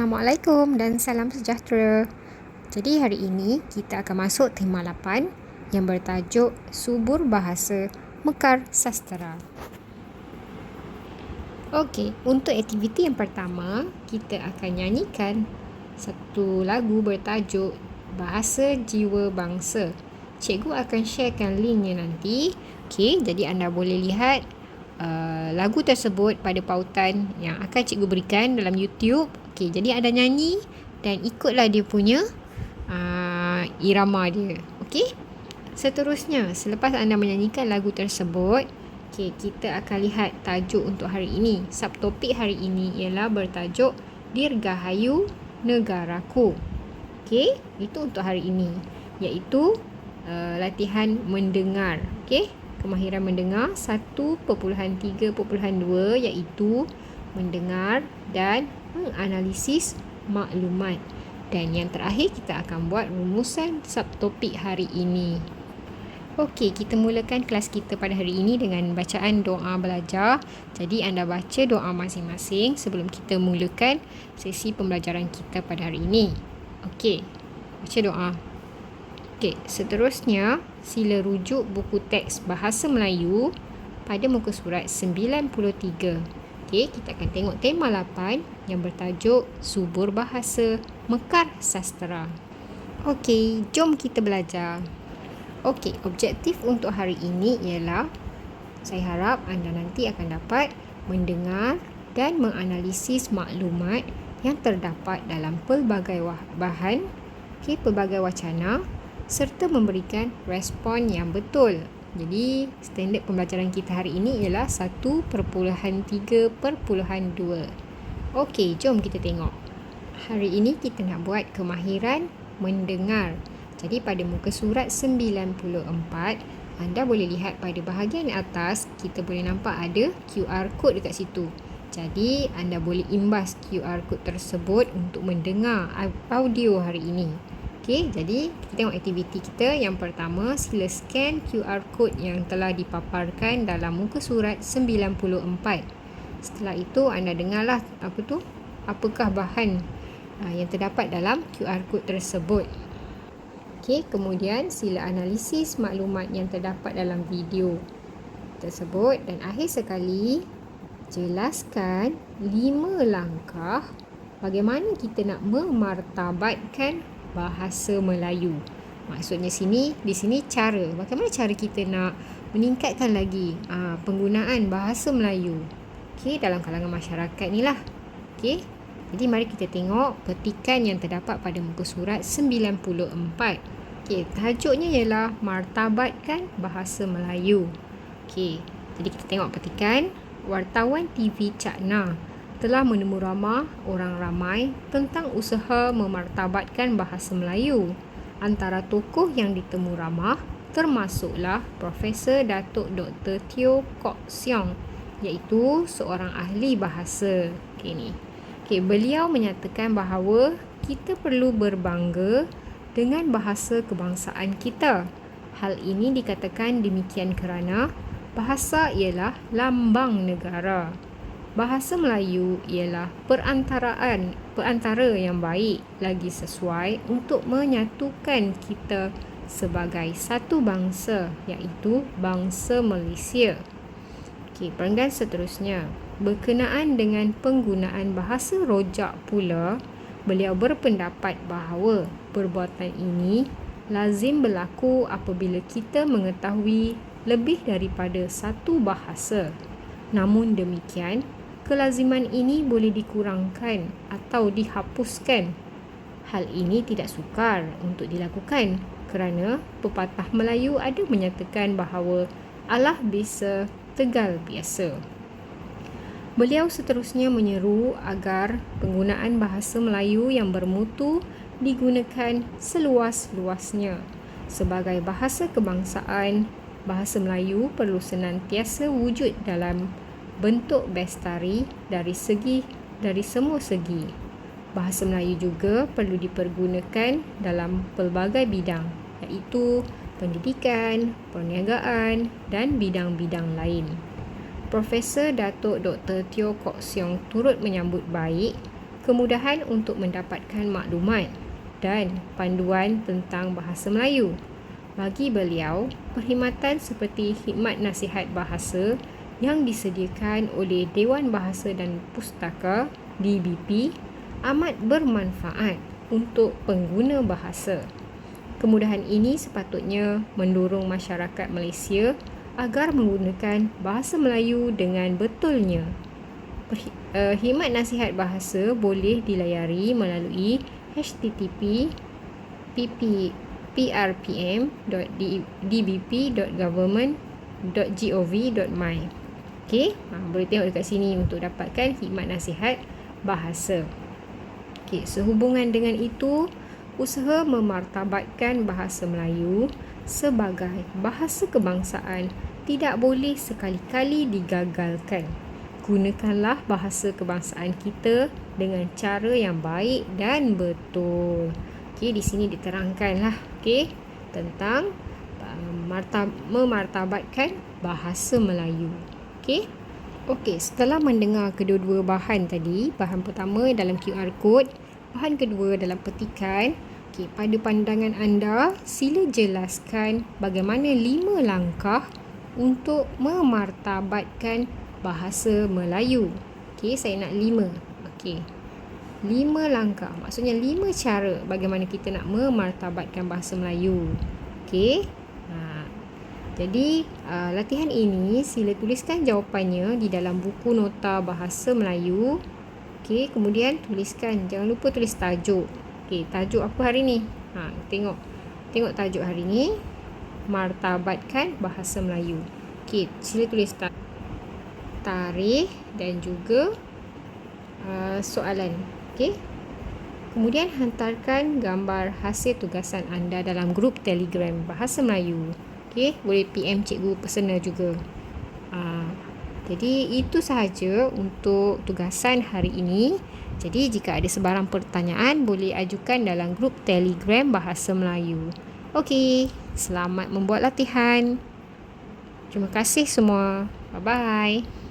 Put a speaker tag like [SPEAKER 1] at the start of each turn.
[SPEAKER 1] Assalamualaikum dan salam sejahtera. Jadi hari ini kita akan masuk tema 8 yang bertajuk Subur Bahasa Mekar Sastera. Okey, untuk aktiviti yang pertama, kita akan nyanyikan satu lagu bertajuk Bahasa Jiwa Bangsa. Cikgu akan sharekan linknya nanti. Okey, jadi anda boleh lihat lagu tersebut pada pautan yang akan cikgu berikan dalam YouTube. Okey, jadi anda nyanyi dan ikutlah dia punya irama dia. Okey. Seterusnya, selepas anda menyanyikan lagu tersebut, okey, kita akan lihat tajuk untuk hari ini. Subtopik hari ini ialah bertajuk Dirgahayu Negaraku. Okey, itu untuk hari ini, iaitu latihan mendengar. Okey, kemahiran mendengar 1.3.2 iaitu mendengar dan menganalisis maklumat. Dan yang terakhir kita akan buat rumusan subtopik hari ini. Okey, kita mulakan kelas kita pada hari ini dengan bacaan doa belajar. Jadi anda baca doa masing-masing sebelum kita mulakan sesi pembelajaran kita pada hari ini. Okey, baca doa. Okey, seterusnya sila rujuk buku teks Bahasa Melayu pada muka surat 93. Okey, kita akan tengok tema 8 yang bertajuk Subur Bahasa Mekar Sastera. Okey, jom kita belajar. Okey, objektif untuk hari ini ialah saya harap anda nanti akan dapat mendengar dan menganalisis maklumat yang terdapat dalam pelbagai bahan, pelbagai wacana serta memberikan respon yang betul. Jadi, standard pembelajaran kita hari ini ialah 1.3.2. Okey, jom kita tengok. Hari ini kita nak buat kemahiran mendengar. Jadi, pada muka surat 94, anda boleh lihat pada bahagian atas, kita boleh nampak ada QR code dekat situ. Jadi, anda boleh imbas QR code tersebut untuk mendengar audio hari ini. Okey, jadi kita tengok aktiviti kita. Yang pertama, sila scan QR code yang telah dipaparkan dalam muka surat 94. Setelah itu, anda dengarlah apakah bahan yang terdapat dalam QR code tersebut. Okey, kemudian sila analisis maklumat yang terdapat dalam video tersebut dan akhir sekali jelaskan 5 langkah bagaimana kita nak memartabatkan bahasa Melayu. Maksudnya di sini cara, bagaimana cara kita nak meningkatkan lagi penggunaan bahasa Melayu. Okey, dalam kalangan masyarakat ni lah. Okey. Jadi mari kita tengok petikan yang terdapat pada muka surat 94. Okey, tajuknya ialah martabatkan bahasa Melayu. Okey. Jadi kita tengok petikan. Wartawan TV Cak Na telah menemu ramah orang ramai tentang usaha memartabatkan bahasa Melayu. Antara tokoh yang ditemu ramah termasuklah Profesor Datuk Dr. Teo Kok Siong, iaitu seorang ahli bahasa. Okey, beliau menyatakan bahawa kita perlu berbangga dengan bahasa kebangsaan kita. Hal ini dikatakan demikian kerana bahasa ialah lambang negara. Bahasa Melayu ialah perantara yang baik lagi sesuai untuk menyatukan kita sebagai satu bangsa, iaitu bangsa Malaysia. Okey, perenggan seterusnya. Berkenaan dengan penggunaan bahasa rojak pula, beliau berpendapat bahawa perbuatan ini lazim berlaku apabila kita mengetahui lebih daripada satu bahasa. Namun demikian, kelaziman ini boleh dikurangkan atau dihapuskan. Hal ini tidak sukar untuk dilakukan kerana pepatah Melayu ada menyatakan bahawa Allah bisa, tegal biasa. Beliau seterusnya menyeru agar penggunaan bahasa Melayu yang bermutu digunakan seluas-luasnya. Sebagai bahasa kebangsaan, bahasa Melayu perlu senantiasa wujud dalam bentuk bestari dari semua segi. Bahasa Melayu juga perlu dipergunakan dalam pelbagai bidang, iaitu pendidikan, perniagaan dan bidang-bidang lain. Profesor Datuk Dr. Teo Kok Siong turut menyambut baik kemudahan untuk mendapatkan maklumat dan panduan tentang bahasa Melayu. Bagi beliau, perkhidmatan seperti khidmat nasihat bahasa yang disediakan oleh Dewan Bahasa dan Pustaka DBP amat bermanfaat untuk pengguna bahasa. Kemudahan ini sepatutnya mendorong masyarakat Malaysia agar menggunakan bahasa Melayu dengan betulnya. Khidmat nasihat bahasa boleh dilayari melalui http://ppr.dbp.government.gov.my. Okey, boleh tengok dekat sini untuk dapatkan khidmat nasihat bahasa. Okey, sehubungan dengan itu, usaha memartabatkan bahasa Melayu sebagai bahasa kebangsaan tidak boleh sekali-kali digagalkan. Gunakanlah bahasa kebangsaan kita dengan cara yang baik dan betul. Okey, di sini diterangkanlah tentang memartabatkan bahasa Melayu. Okey, setelah mendengar kedua-dua bahan tadi, bahan pertama dalam QR code, bahan kedua dalam petikan. Pada pandangan anda, sila jelaskan bagaimana 5 langkah untuk memartabatkan bahasa Melayu. Saya nak 5. 5 langkah, maksudnya 5 cara bagaimana kita nak memartabatkan bahasa Melayu. Jadi, latihan ini sila tuliskan jawapannya di dalam buku nota bahasa Melayu. Kemudian tuliskan, jangan lupa tulis tajuk. Tajuk apa hari ni? Tengok tajuk hari ni, martabatkan bahasa Melayu. Sila tulis tarikh dan juga soalan. Kemudian hantarkan gambar hasil tugasan anda dalam grup Telegram Bahasa Melayu. Boleh PM cikgu personal juga. Jadi itu sahaja untuk tugasan hari ini. Jadi jika ada sebarang pertanyaan, boleh ajukan dalam grup Telegram Bahasa Melayu. Selamat membuat latihan. Terima kasih semua. Bye-bye.